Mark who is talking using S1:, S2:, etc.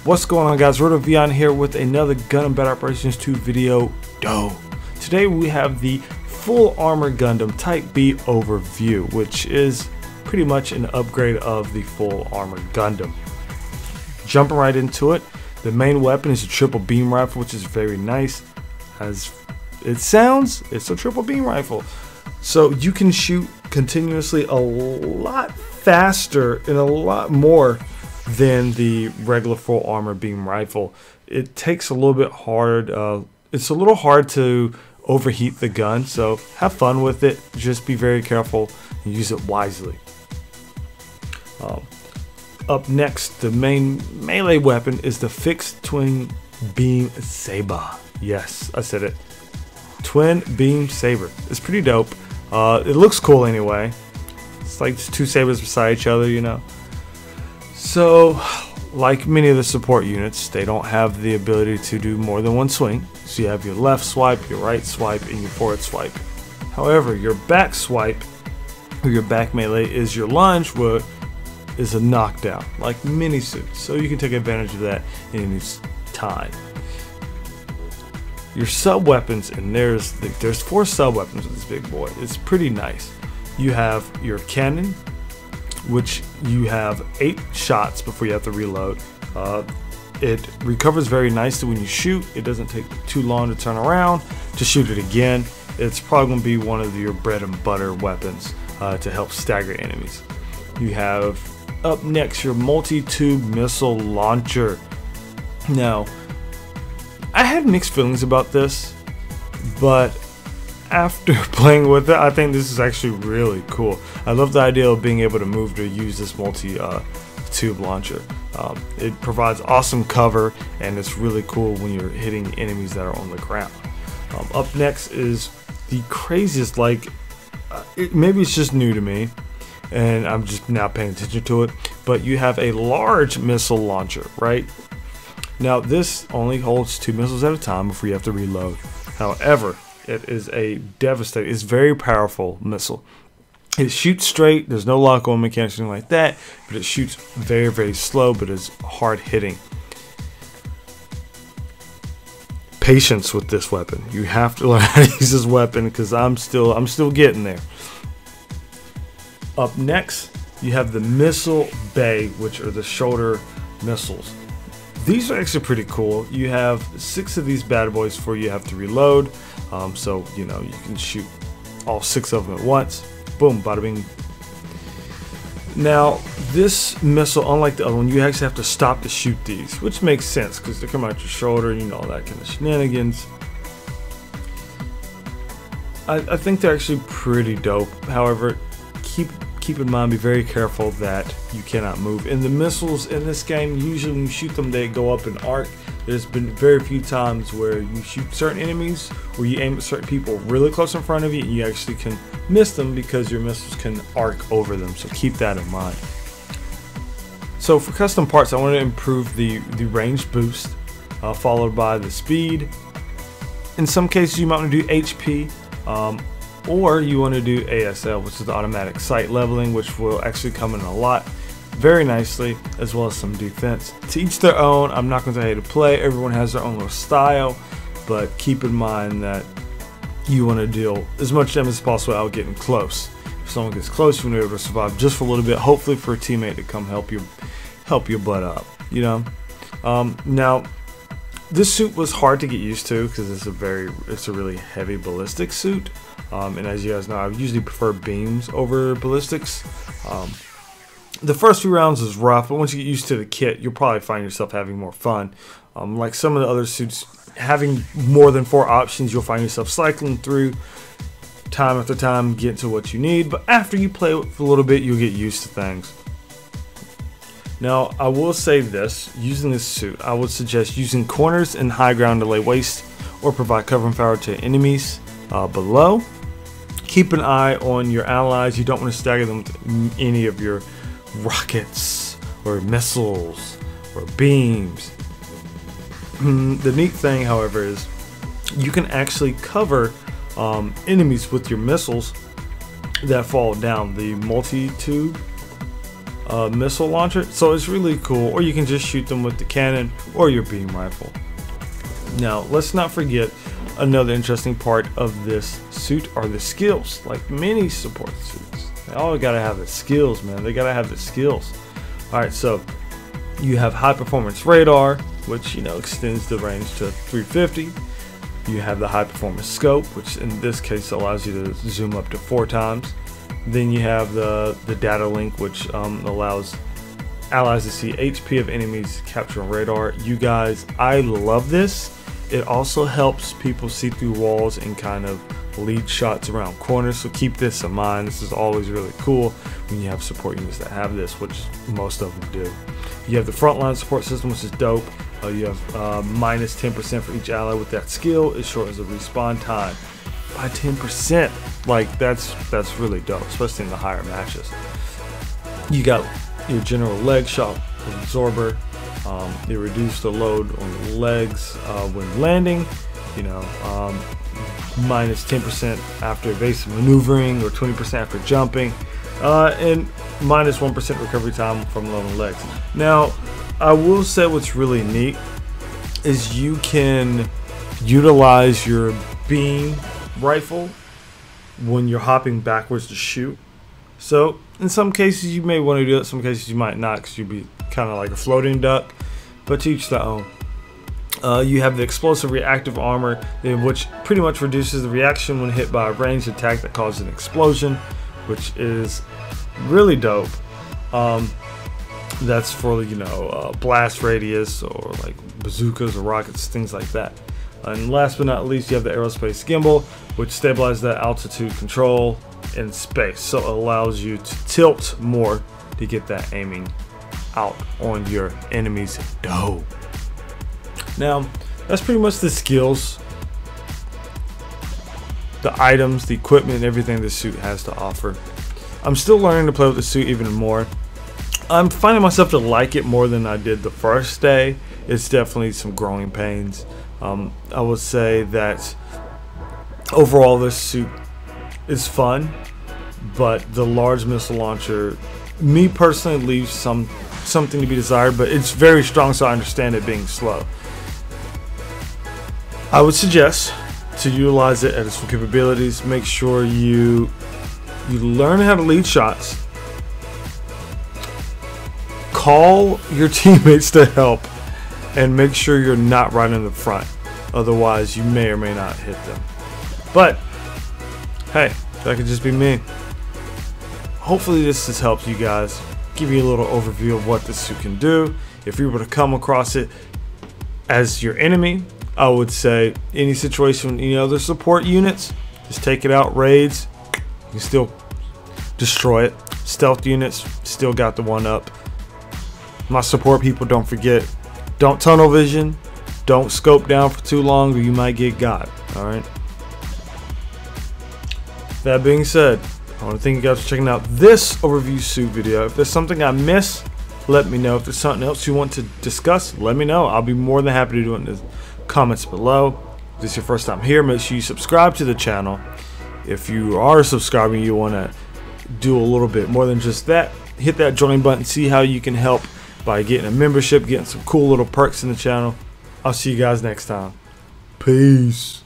S1: What's going on, guys? RedWolfVion here with another Gundam Battle Operations 2 video. Today we have the full Armor Gundam Type B overview, which is pretty much an upgrade of the full Armor Gundam. Jumping right into it, the main weapon is a triple beam rifle, which is very nice. As it sounds, it's a triple beam rifle. So you can shoot continuously a lot faster and a lot more than the regular full armor beam rifle. It takes a little bit hard. It's a little hard to overheat the gun, so have fun with it. Just be very careful and use it wisely. Up next, the main melee weapon is the fixed twin beam saber. Yes, I said it. Twin beam saber. It's pretty dope. It looks cool anyway. It's like two sabers beside each other, you know. So, like many of the support units, they don't have the ability to do more than one swing. So you have your left swipe, your right swipe, and your forward swipe. However, your back swipe, or your back melee, is your lunge, where is a knockdown, like mini suits. So you can take advantage of that any time. Your sub weapons, and there's 4 sub weapons with this big boy. It's pretty nice. You have your cannon, which you have 8 shots before you have to reload. It recovers very nicely when you shoot. It doesn't take too long to turn around to shoot it again. It's probably going to be one of your bread and butter weapons to help stagger enemies. You have up next your multi-tube missile launcher. Now, I had mixed feelings about this, but after playing with it, I think this is actually really cool. I love the idea of being able to move to use this multi-tube launcher. It provides awesome cover, and it's really cool when you're hitting enemies that are on the ground. Up next is the craziest, maybe it's just new to me, and I'm just now paying attention to it, but you have a large missile launcher, right? Now, this only holds 2 missiles at a time before you have to reload. However, it is a devastating, it's very powerful missile. It shoots straight, there's no lock-on mechanics or anything like that, but it shoots very, very slow, but is hard hitting. Patience with this weapon. You have to learn how to use this weapon, because I'm still getting there. Up next, you have the missile bay, which are the shoulder missiles. These are actually pretty cool. You have 6 of these bad boys before you have to reload. So, you know, you can shoot all 6 of them at once. Boom, bada bing. Now, this missile, unlike the other one, you actually have to stop to shoot these, which makes sense because they come out your shoulder and you know, all that kind of shenanigans. I think they're actually pretty dope. However, keep in mind, be very careful that you cannot move. And the missiles in this game, usually when you shoot them, they go up in arc. There's been very few times where you shoot certain enemies, where you aim at certain people really close in front of you, and you actually can miss them because your missiles can arc over them. So keep that in mind. So for custom parts, I want to improve the range boost, followed by the speed. In some cases, you might want to do HP. Or you want to do ASL, which is the automatic sight leveling, which will actually come in a lot very nicely, as well as some defense. To each their own. I'm not going to tell you to play. Everyone has their own little style, but keep in mind that you want to deal as much damage as possible without getting close. If someone gets close, you want to be able to survive just for a little bit, hopefully for a teammate to come help your butt up, you know. Now, this suit was hard to get used to because it's a really heavy ballistic suit. And as you guys know, I usually prefer beams over ballistics. The first few rounds is rough, but once you get used to the kit, you'll probably find yourself having more fun. Like some of the other suits, having more than 4 options, you'll find yourself cycling through time after time, get to what you need. But after you play it for a little bit, you'll get used to things. Now, I will say this, using this suit, I would suggest using corners and high ground to lay waste or provide cover and fire to enemies below. Keep an eye on your allies. You don't want to stagger them with any of your rockets or missiles or beams. The neat thing, however, is you can actually cover enemies with your missiles that fall down. The multi-tube missile launcher, so it's really cool. Or you can just shoot them with the cannon or your beam rifle. Now let's not forget another interesting part of this suit are the skills. Like many support suits, they all gotta have the skills, man. They gotta have the skills. Alright, so you have high performance radar, which extends the range to 350. You have the high performance scope, which in this case allows you to zoom up to 4 times. Then you have the data link, which allows allies to see HP of enemies capturing radar. You guys, I love this. It also helps people see through walls and kind of lead shots around corners, so keep this in mind. This is always really cool when you have support units that have this, which most of them do. You have the frontline support system, which is dope. You have minus 10% for each ally with that skill. It shortens the respawn time by 10%. Like that's really dope, especially in the higher matches. You got your general leg shot absorber. It reduces the load on the legs when landing. Minus 10% after evasive maneuvering, or 20% after jumping, and minus 1% recovery time from loading legs. Now, I will say what's really neat is you can utilize your beam rifle when you're hopping backwards to shoot. So in some cases you may want to do it, some cases you might not, because you'd be kind of like a floating duck, but to each their own. You have the explosive reactive armor, which pretty much reduces the reaction when hit by a ranged attack that causes an explosion, which is really dope. That's for blast radius, or like bazookas or rockets, things like that. And last but not least, you have the aerospace gimbal, which stabilizes that altitude control in space, so it allows you to tilt more to get that aiming out on your enemies. Dope. Now, that's pretty much the skills, the items, the equipment, and everything this suit has to offer. I'm still learning to play with the suit even more. I'm finding myself to like it more than I did the first day. It's definitely some growing pains. I would say that overall this suit is fun, but the large missile launcher, me personally, leaves something to be desired, but it's very strong, so I understand it being slow. I would suggest to utilize it at its full capabilities. Make sure you learn how to lead shots. Call your teammates to help, and make sure you're not right in the front. Otherwise, you may or may not hit them. But hey, that could just be me. Hopefully this has helped you guys, give you a little overview of what this suit can do. If you were to come across it as your enemy, I would say any situation, other support units, just take it out. Raids, you can still destroy it. Stealth units, still got the one up. My support people, don't forget, don't tunnel vision, don't scope down for too long, or you might get got. Alright. That being said, I want to thank you guys for checking out this overview suit video. If there's something I missed, let me know. If there's something else you want to discuss, let me know. I'll be more than happy to do it in the comments below. If this is your first time here, make sure you subscribe to the channel. If you are subscribing, you want to do a little bit more than just that, hit that join button, see how you can help by getting a membership, getting some cool little perks in the channel. I'll see you guys next time. Peace.